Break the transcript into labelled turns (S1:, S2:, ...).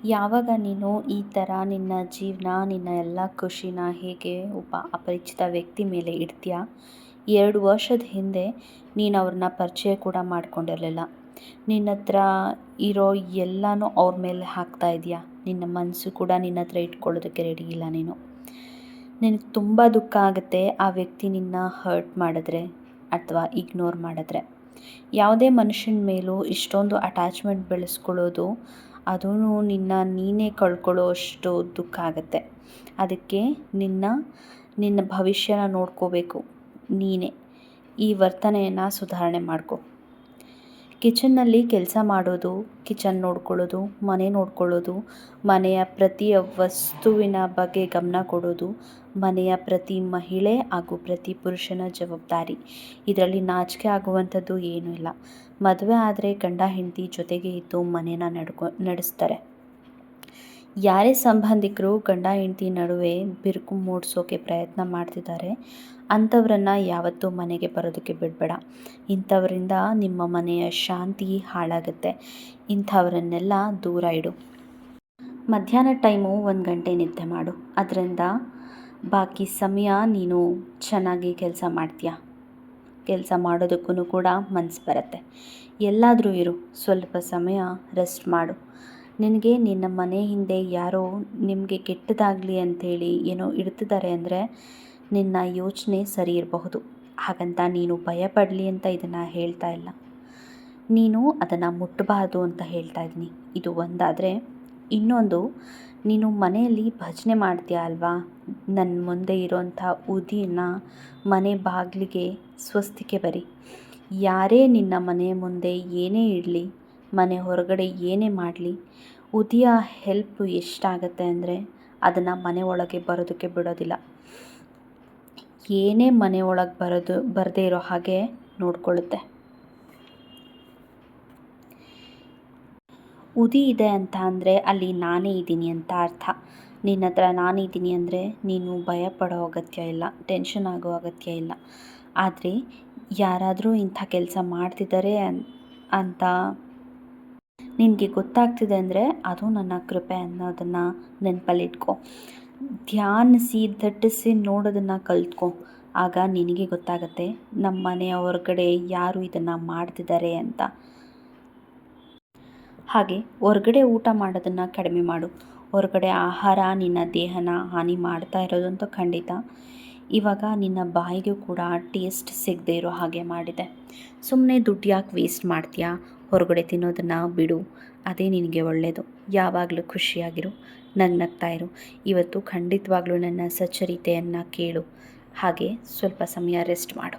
S1: ಯಾವಾಗ ನೀನು ಈ ಥರ ನಿನ್ನ ಜೀವನ ನಿನ್ನ ಎಲ್ಲ ಖುಷಿನ ಹೇಗೆ ಒಬ್ಬ ಅಪರಿಚಿತ ವ್ಯಕ್ತಿ ಮೇಲೆ ಇಡ್ತೀಯ. 2 ವರ್ಷದ ಹಿಂದೆ ನೀನು ಅವ್ರನ್ನ ಪರಿಚಯ ಕೂಡ ಮಾಡ್ಕೊಂಡಿರಲಿಲ್ಲ. ನಿನ್ನ ಹತ್ರ ಇರೋ ಎಲ್ಲನೂ ಅವ್ರ ಮೇಲೆ ಹಾಕ್ತಾ ಇದೆಯಾ. ನಿನ್ನ ಮನಸ್ಸು ಕೂಡ ನಿನ್ನ ಹತ್ರ ಇಟ್ಕೊಳ್ಳೋದಕ್ಕೆ ರೆಡಿ ಇಲ್ಲ ನೀನು. ನಿನಗೆ ತುಂಬ ದುಃಖ ಆಗುತ್ತೆ ಆ ವ್ಯಕ್ತಿ ನಿನ್ನ ಹರ್ಟ್ ಮಾಡಿದ್ರೆ ಅಥವಾ ಇಗ್ನೋರ್ ಮಾಡಿದ್ರೆ. ಯಾವುದೇ ಮನುಷ್ಯನ ಮೇಲೂ ಇಷ್ಟೊಂದು ಅಟ್ಯಾಚ್ಮೆಂಟ್ ಬೆಳೆಸ್ಕೊಳ್ಳೋದು ಅದೂ ನೀನೇ ಕಳ್ಕೊಳ್ಳೋ ಅಷ್ಟು ದುಃಖ ಆಗುತ್ತೆ. ಅದಕ್ಕೆ ನಿನ್ನ ಭವಿಷ್ಯನ ನೋಡ್ಕೋಬೇಕು ನೀನೇ. ಈ ವರ್ತನೆಯನ್ನು ಸುಧಾರಣೆ ಮಾಡ್ಕೊ. ಕಿಚನ್ನಲ್ಲಿ ಕೆಲಸ ಮಾಡೋದು, ಕಿಚನ್ ನೋಡ್ಕೊಳ್ಳೋದು, ಮನೆ ನೋಡ್ಕೊಳ್ಳೋದು, ಮನೆಯ ಪ್ರತಿ ವಸ್ತುವಿನ ಬಗ್ಗೆ ಗಮನ ಕೊಡೋದು ಮನೆಯ ಪ್ರತಿ ಮಹಿಳೆ ಹಾಗೂ ಪ್ರತಿ ಪುರುಷನ ಜವಾಬ್ದಾರಿ. ಇದರಲ್ಲಿ ನಾಚಿಕೆ ಆಗುವಂಥದ್ದು ಏನೂ ಇಲ್ಲ. ಮದುವೆ ಆದರೆ ಗಂಡ ಹೆಂಡತಿ ಜೊತೆಗೆ ಇದ್ದು ಮನೇನ ನಡೆಸ್ತಾರೆ. ಯಾರೇ ಸಂಬಂಧಿಕರು ಗಂಡ ಹೆಂಡತಿ ನಡುವೆ ಬಿರುಕು ಮೂಡಿಸೋಕೆ ಪ್ರಯತ್ನ ಮಾಡ್ತಿದ್ದಾರೆ ಅಂಥವ್ರನ್ನು ಯಾವತ್ತೂ ಮನೆಗೆ ಬರೋದಕ್ಕೆ ಬಿಡಬೇಡ. ಇಂಥವರಿಂದ ನಿಮ್ಮ ಮನೆಯ ಶಾಂತಿ ಹಾಳಾಗುತ್ತೆ. ಇಂಥವರನ್ನೆಲ್ಲ ದೂರ ಇಡು. ಮಧ್ಯಾಹ್ನ ಟೈಮು 1 ಗಂಟೆ ನಿದ್ದೆ ಮಾಡು. ಅದರಿಂದ ಬಾಕಿ ಸಮಯ ನೀನು ಚೆನ್ನಾಗಿ ಕೆಲಸ ಮಾಡ್ತೀಯ. ಕೆಲಸ ಮಾಡೋದಕ್ಕೂ ಕೂಡ ಮನಸ್ಸು ಬರುತ್ತೆ. ಎಲ್ಲಾದರೂ ಇರು, ಸ್ವಲ್ಪ ಸಮಯ ರೆಸ್ಟ್ ಮಾಡು. ನಿನಗೆ ನಿನ್ನ ಮನೆ ಹಿಂದೆ ಯಾರೋ ನಿಮಗೆ ಕೆಟ್ಟದಾಗಲಿ ಅಂಥೇಳಿ ಏನೋ ಇಡ್ತಿದ್ದಾರೆ ಅಂದರೆ ನಿನ್ನ ಯೋಚನೆ ಸರಿ ಇರಬಹುದು. ಹಾಗಂತ ನೀನು ಭಯಪಡಲಿ ಅಂತ ಇದನ್ನು ಹೇಳ್ತಾ ಇಲ್ಲ. ನೀನು ಅದನ್ನು ಮುಟ್ಟಬಾರ್ದು ಅಂತ ಹೇಳ್ತಾ ಇದ್ದೀನಿ. ಇದು ಒಂದಾದರೆ, ಇನ್ನೊಂದು, ನೀನು ಮನೆಯಲ್ಲಿ ಭಜನೆ ಮಾಡ್ತೀಯ ಅಲ್ವಾ. ನನ್ನ ಮುಂದೆ ಇರೋಂಥ ಉದಿನ ಮನೆ ಬಾಗಿಲಿಗೆ ಸ್ವಸ್ತಿಕೆ ಬರಿ. ಯಾರೇ ನಿನ್ನ ಮನೆ ಮುಂದೆ ಏನೇ ಇಡಲಿ, ಮನೆ ಹೊರಗಡೆ ಏನೇ ಮಾಡಲಿ, ಉದಿಯ ಹೆಲ್ಪ್ ಎಷ್ಟಾಗತ್ತೆ ಅಂದರೆ ಅದನ್ನು ಮನೆ ಒಳಗೆ ಬರೋದಕ್ಕೆ ಬಿಡೋದಿಲ್ಲ. ಏನೇ ಮನೆ ಒಳಗೆ ಬರದೇ ಇರೋ ಹಾಗೆ ನೋಡ್ಕೊಳ್ಳುತ್ತೆ. ಉದಿ ಇದೆ ಅಂತ ಅಂದರೆ ಅಲ್ಲಿ ನಾನೇ ಇದ್ದೀನಿ ಅಂತ ಅರ್ಥ. ನಿನ್ನ ಹತ್ರ ನಾನಿದ್ದೀನಿ ಅಂದರೆ ನೀನು ಭಯ ಪಡೋ ಅಗತ್ಯ ಇಲ್ಲ, ಟೆನ್ಷನ್ ಆಗೋ ಅಗತ್ಯ ಇಲ್ಲ. ಆದರೆ ಯಾರಾದರೂ ಇಂಥ ಕೆಲಸ ಮಾಡ್ತಿದ್ದಾರೆ ಅಂತ ನಿನಗೆ ಗೊತ್ತಾಗ್ತಿದೆ ಅಂದರೆ ಅದು ನನ್ನ ಕೃಪೆ ಅನ್ನೋದನ್ನು ನೆನಪಲ್ಲಿಟ್ಕೊ. ಧ್ಯಾನಿಸಿ ದಟ್ಟಿಸಿ ನೋಡೋದನ್ನು ಕಲ್ತ್ಕೊ. ಆಗ ನಿನಗೆ ಗೊತ್ತಾಗುತ್ತೆ ನಮ್ಮ ಮನೆಯ ಹೊರಗಡೆ ಯಾರು ಇದನ್ನು ಮಾಡ್ತಿದ್ದಾರೆ ಅಂತ. ಹಾಗೆ ಹೊರಗಡೆ ಊಟ ಮಾಡೋದನ್ನು ಕಡಿಮೆ ಮಾಡು. ಹೊರಗಡೆ ಆಹಾರ ನಿನ್ನ ದೇಹನ ಹಾನಿ ಮಾಡ್ತಾ ಇರೋದಂತೂ ಖಂಡಿತ. ಇವಾಗ ನಿನ್ನ ಬಾಯಿಗೂ ಕೂಡ ಟೇಸ್ಟ್ ಸಿಗದೆ ಇರೋ ಹಾಗೆ ಮಾಡಿದೆ. ಸುಮ್ಮನೆ ದುಡ್ಡು ಯಾಕೆ ವೇಸ್ಟ್ ಮಾಡ್ತೀಯಾ. ಹೊರಗಡೆ ತಿನ್ನೋದನ್ನು ಬಿಡು. ಅದೇ ನಿನಗೆ ಒಳ್ಳೆಯದು. ಯಾವಾಗಲೂ ಖುಷಿಯಾಗಿರು, ನಗ್ನಗ್ತಾ ಇರು. ಇವತ್ತು ಖಂಡಿತವಾಗ್ಲೂ ನನ್ನ ಸಚ್ಚರಿತೆಯನ್ನು ಕೇಳು. ಹಾಗೆ ಸ್ವಲ್ಪ ಸಮಯ ರೆಸ್ಟ್ ಮಾಡು.